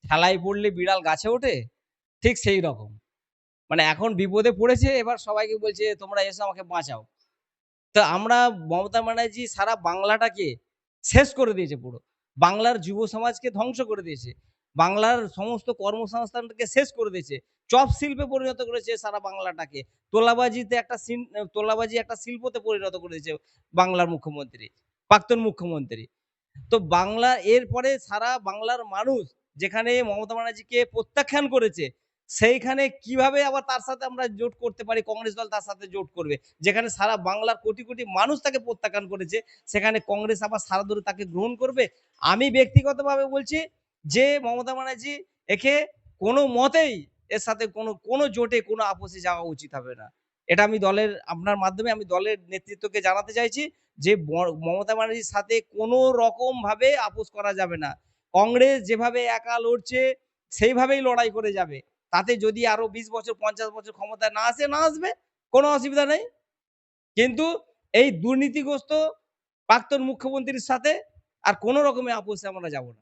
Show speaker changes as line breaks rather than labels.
ঠেলায় পড়লে বিড়াল গাছে ওঠে, ঠিক সেই রকম। মানে এখন বিপদে পড়েছে, এবার সবাইকে বলছে তোমরা এসো আমাকে বাঁচাও। তো আমরা মমতা ব্যানার্জি সারা বাংলাটাকে শেষ করে দিয়েছে পুরো। বাংলার যুব সমাজকে ধ্বংস করে দিয়েছে। বাংলার সমস্ত কর্মসংস্থানটাকে শেষ করে দিয়েছে। চপ শিল্পে পরিণত করেছে সারা বাংলাটাকে। তোলাবাজি একটা শিল্পতে পরিণত করে দিয়েছে বাংলার মুখ্যমন্ত্রী, প্রাক্তন মুখ্যমন্ত্রী। তো বাংলা এরপরে সারা বাংলার মানুষ যেখানে মমতা ব্যানার্জিকে প্রত্যাখ্যান করেছে, সেইখানে কিভাবে আবার তার সাথে আমরা জোট করতে পারি, কংগ্রেস দল তার সাথে জোট করবে। যেখানে সারা বাংলার কোটি, কোটি মানুষ তাকে প্রত্যাখ্যান করেছে, সেখানে কংগ্রেস আবার সারাদরে তাকে গ্রহণ করবে। আমি ব্যক্তিগতভাবে বলছি যে মমতা ব্যানার্জি একে কোনো মতেই এর সাথে কোনো জোটে কোনো আপোসে যাওয়া উচিত হবে না। এটা আমি আপনার মাধ্যমে আমি দলের নেতৃত্বকে জানাতে চাইছি যে মমতা ব্যানার্জির সাথে কোনো রকমভাবে আপোস করা যাবে না। কংগ্রেস যেভাবে একা লড়ছে সেইভাবেই লড়াই করে যাবে। তাতে যদি আরো ২০ বছর ৫০ বছর ক্ষমতায় না আসে, না আসবে। কোনো অসুবিধা নেই। কিন্তু এই দুর্নীতিগ্রস্ত প্রাক্তন মুখ্যমন্ত্রীর সাথে আর কোন রকমের আপোসে আমরা যাব না।